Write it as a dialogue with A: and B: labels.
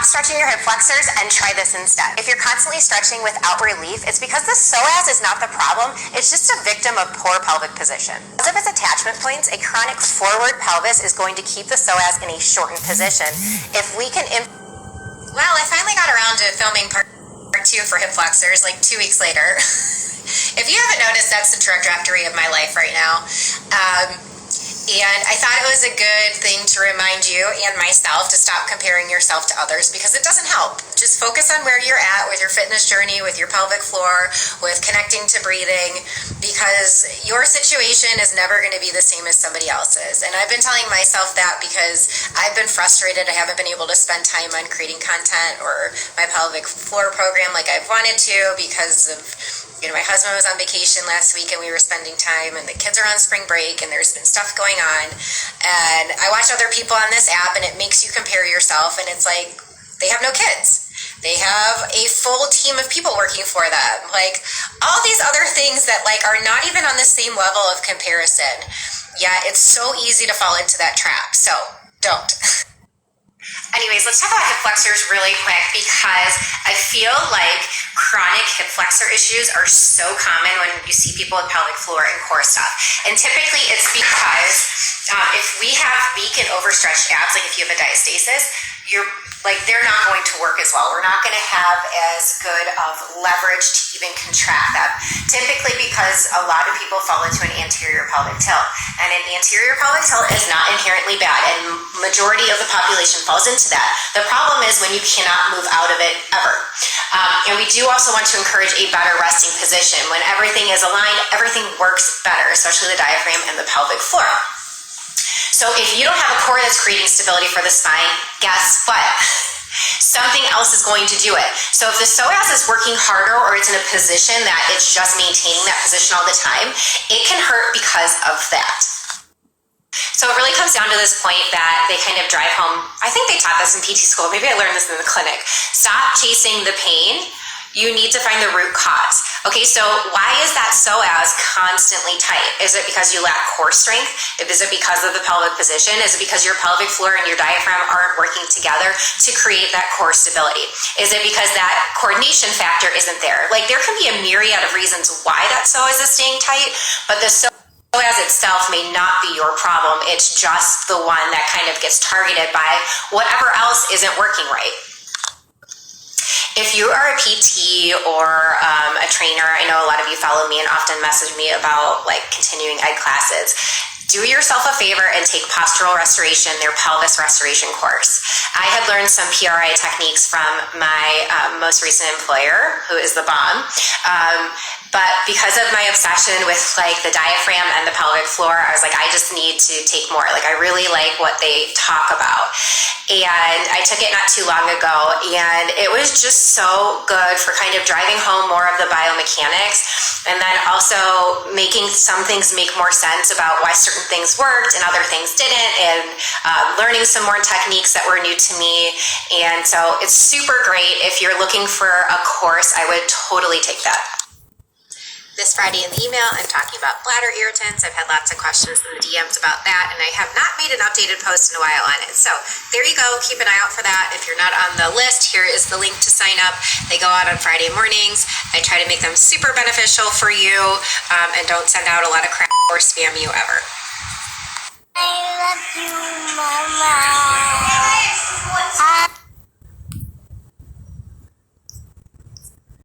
A: stretching your hip flexors and try this instead. If you're constantly stretching without relief, it's because the psoas is not the problem, it's just a victim of poor pelvic position. Because of its attachment points, a chronic forward pelvis is going to keep the psoas in a shortened position. If we can... Well, I finally got around to filming part 2 for hip flexors like 2 weeks later. If you haven't noticed, that's the trajectory of my life right now. And I thought it was a good thing to remind you and myself to stop comparing yourself to others, because it doesn't help. Just focus on where you're at with your fitness journey, with your pelvic floor, with connecting to breathing, because your situation is never going to be the same as somebody else's. And I've been telling myself that because I've been frustrated. I haven't been able to spend time on creating content or my pelvic floor program like I've wanted to because of, my husband was on vacation last week and we were spending time, and the kids are on spring break and there's been stuff going on. And I watch other people on this app and it makes you compare yourself, and it's like, they have no kids. They have a full team of people working for them. Like, all these other things that are not even on the same level of comparison. Yeah, it's so easy to fall into that trap. So don't. Anyways, let's talk about hip flexors really quick, because I feel like chronic hip flexor issues are so common when you see people with pelvic floor and core stuff. And typically it's because if we have weak and overstretched abs, like if you have a diastasis, they're not going to work as well. We're not going to have as good of leverage to even contract them. Typically because a lot of people fall into an anterior pelvic tilt. And an anterior pelvic tilt is not inherently bad, and majority of the population falls into that. The problem is when you cannot move out of it ever. And we do also want to encourage a better resting position. When everything is aligned, everything works better, especially the diaphragm and the pelvic floor. So if you don't have a core that's creating stability for the spine, guess what? Something else is going to do it. So if the psoas is working harder, or it's in a position that it's just maintaining that position all the time, it can hurt because of that. So it really comes down to this point that they kind of drive home. I think they taught this in PT school. Maybe I learned this in the clinic. Stop chasing the pain. You need to find the root cause. Okay, so why is that psoas constantly tight? Is it because you lack core strength? Is it because of the pelvic position? Is it because your pelvic floor and your diaphragm aren't working together to create that core stability? Is it because that coordination factor isn't there? There can be a myriad of reasons why that psoas is staying tight, but the psoas itself may not be your problem. It's just the one that kind of gets targeted by whatever else isn't working right. If you are a PT or a trainer, I know a lot of you follow me and often message me about continuing ed classes. Do yourself a favor and take postural restoration, their pelvis restoration course. I had learned some PRI techniques from my most recent employer, who is the bomb. But because of my obsession with the diaphragm and the pelvic floor, I was like, I just need to take more. I really like what they talk about. And I took it not too long ago, and it was just so good for kind of driving home more of the biomechanics, and then also making some things make more sense about why certain things worked and other things didn't, and learning some more techniques that were new to me. And so it's super great. If you're looking for a course, I would totally take that. This Friday in the email, I'm talking about bladder irritants. I've had lots of questions in the DMs about that, and I have not made an updated post in a while on it. So there you go. Keep an eye out for that. If you're not on the list, here is the link to sign up. They go out on Friday mornings. I try to make them super beneficial for you, and don't send out a lot of crap or spam you ever.
B: I love you, Mom.